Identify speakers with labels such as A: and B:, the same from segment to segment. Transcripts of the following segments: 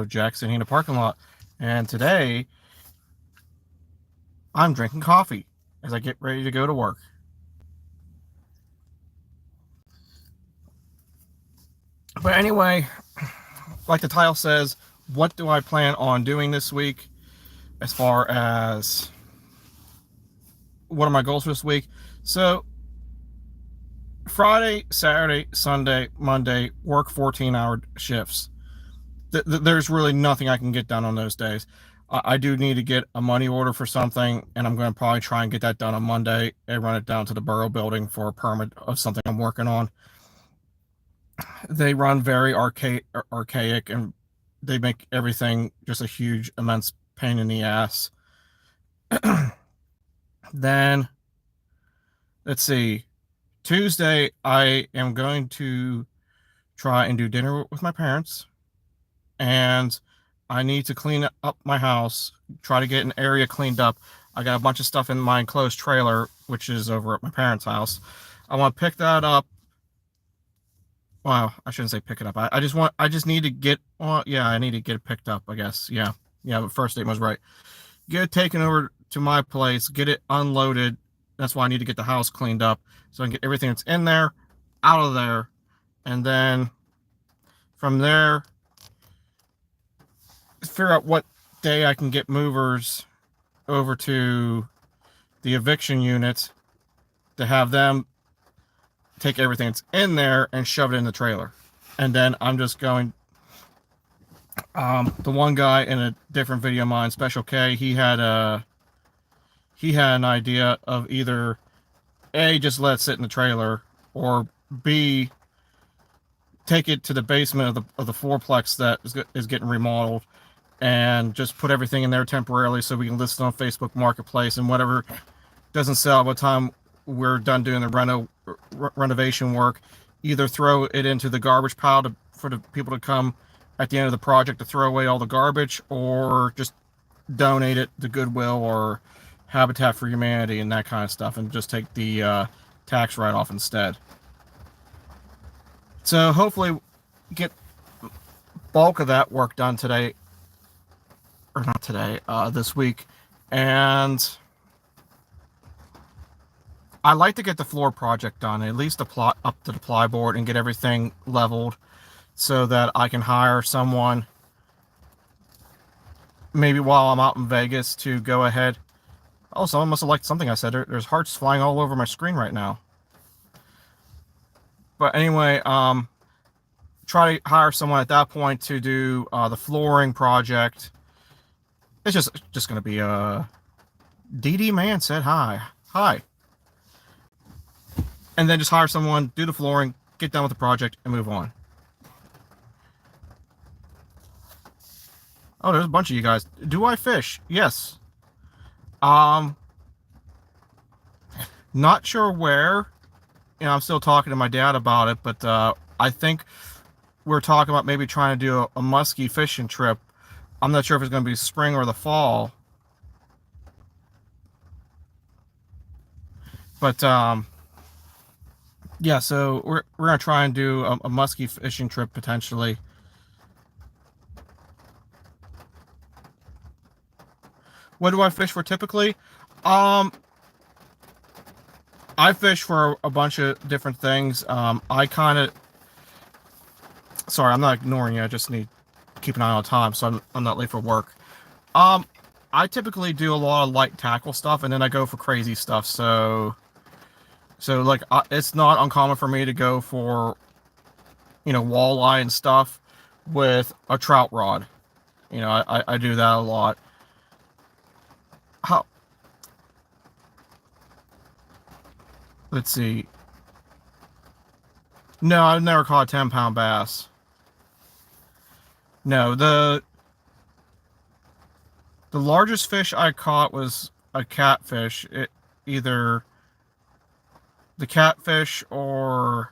A: of Jack sitting in the parking lot. And today, I'm drinking coffee as I get ready to go to work. But anyway, like the title says, what do I plan on doing this week as far as what are my goals for this week? So, Friday, Saturday, Sunday, Monday, work 14-hour shifts. There's really nothing I can get done on those days. I do need to get a money order for something, and I'm going to probably try and get that done on Monday and run it down to the borough building for a permit of something I'm working on. They run very archaic, and they make everything just a huge, immense pain in the ass. Then, let's see. Tuesday, I am going to try and do dinner with my parents, and I need to clean up my house, try to get an area cleaned up. I got a bunch of stuff in my enclosed trailer, which is over at my parents' house. I want to pick that up. Wow, I shouldn't say pick it up. I just need to get, well, yeah, I need to get it picked up, I guess. Yeah, the first statement was right. Get it taken over to my place, get it unloaded. That's why I need to get the house cleaned up so I can get everything that's in there out of there. And then from there, figure out what day I can get movers over to the eviction unit to have them take everything that's in there and shove it in the trailer. And then I'm just going, the one guy in a different video of mine, Special K, he had an idea of either A, just let it sit in the trailer, or B, take it to the basement of the fourplex that is getting remodeled and just put everything in there temporarily so we can list it on Facebook Marketplace, and whatever doesn't sell by the time we're done doing the renovation work, either throw it into the garbage pile for the people to come at the end of the project to throw away all the garbage, or just donate it to Goodwill or Habitat for Humanity and that kind of stuff, and just take the tax write-off instead. So hopefully get bulk of that work done today, or not today, this week. And I like to get the floor project done, at least up to the plyboard, and get everything leveled so that I can hire someone maybe while I'm out in Vegas to go ahead. Oh, someone must have liked something I said. There's hearts flying all over my screen right now. But anyway, try to hire someone at that point to do the flooring project. It's just going to be DD Man said hi. And then just hire someone, do the flooring, get done with the project, and move on. Oh, there's a bunch of you guys. Do I fish? Yes. Not sure where. I'm still talking to my dad about it, but I think we're talking about maybe trying to do a muskie fishing trip. I'm not sure if it's going to be spring or the fall. But yeah, so we're going to try and do a muskie fishing trip potentially. What do I fish for typically? I fish for a bunch of different things. I kind of... Sorry, I'm not ignoring you. I just need to keep an eye on time so I'm not late for work. I typically do a lot of light tackle stuff, and then I go for crazy stuff. So like, it's not uncommon for me to go for, walleye and stuff with a trout rod. I do that a lot. Let's see. No, I've never caught a 10-pound bass. No, the largest fish I caught was a catfish. Either the catfish or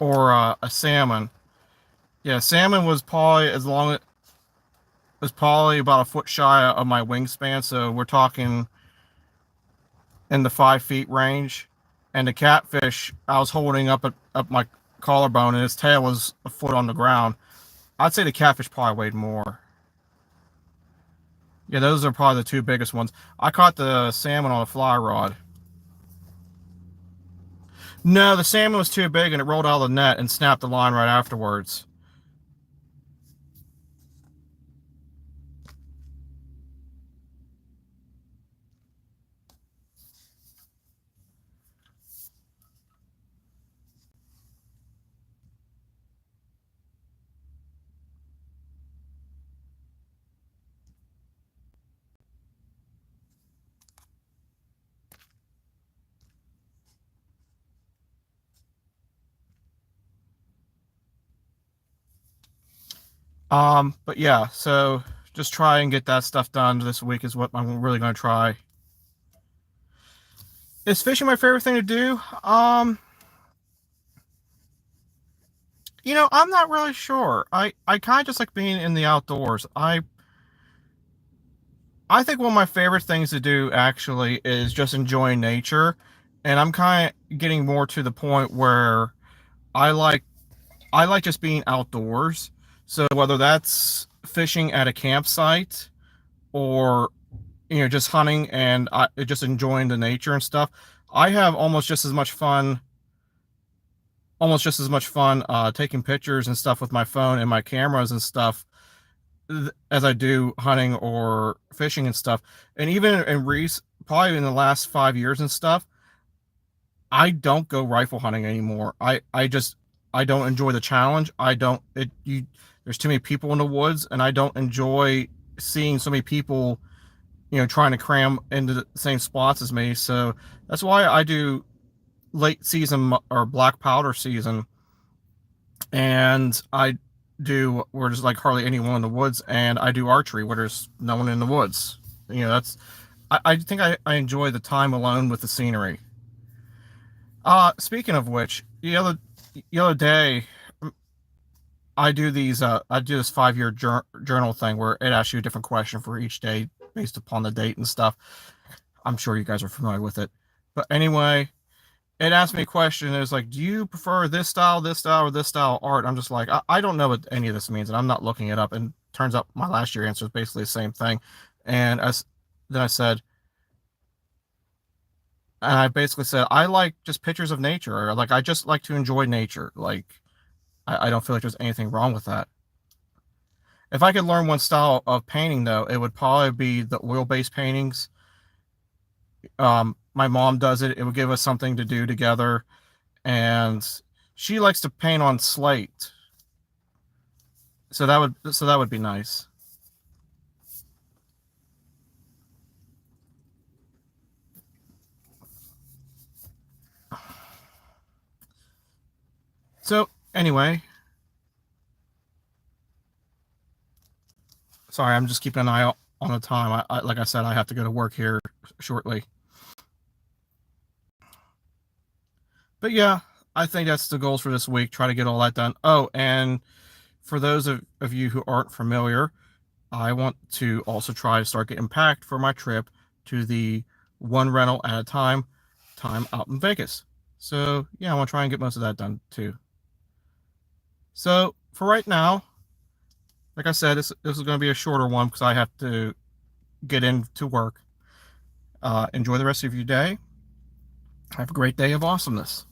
A: a salmon. Yeah, salmon was probably about a foot shy of my wingspan, so we're talking in the 5 feet range. And the catfish, I was holding up my collarbone, and his tail was a foot on the ground. I'd say the catfish probably weighed more. Yeah, those are probably the two biggest ones. I caught the salmon on a fly rod. No, the salmon was too big and it rolled out of the net and snapped the line right afterwards. But yeah, so just try and get that stuff done this week is what I'm really going to try. Is fishing my favorite thing to do? I'm not really sure. I kind of just like being in the outdoors. I think one of my favorite things to do actually is just enjoying nature, and I'm kind of getting more to the point where I like I like just being outdoors. So whether that's fishing at a campsite or just hunting and just enjoying the nature and stuff, I have almost just as much fun taking pictures and stuff with my phone and my cameras and stuff as I do hunting or fishing and stuff. And even probably in the last 5 years and stuff, I don't go rifle hunting anymore. I don't enjoy the challenge. I don't it you There's too many people in the woods, and I don't enjoy seeing so many people, trying to cram into the same spots as me. So that's why I do late season or black powder season, and I do where there's like hardly anyone in the woods, and I do archery where there's no one in the woods. That's I think I enjoy the time alone with the scenery. Speaking of which, the other day I do this 5-year journal thing where it asks you a different question for each day based upon the date and stuff. I'm sure you guys are familiar with it. But anyway, it asked me a question. It was like, do you prefer this style, or this style of art? I'm just like, I don't know what any of this means, and I'm not looking it up. And turns out my last year answer is basically the same thing. And then I said, and I basically said, I like just pictures of nature, or like I just like to enjoy nature. Like I don't feel like there's anything wrong with that. If I could learn one style of painting, though, it would probably be the oil-based paintings. My mom does it. It would give us something to do together, and she likes to paint on slate. So that would be nice. So anyway, sorry, I'm just keeping an eye out on the time. Like I said, I have to go to work here shortly. But yeah, I think that's the goals for this week. Try to get all that done. Oh, and for those of you who aren't familiar, I want to also try to start getting packed for my trip to the one rental at a time out in Vegas. So yeah, I want to try and get most of that done too. So for right now, like I said, this is going to be a shorter one because I have to get into work. Enjoy the rest of your day. Have a great day of awesomeness.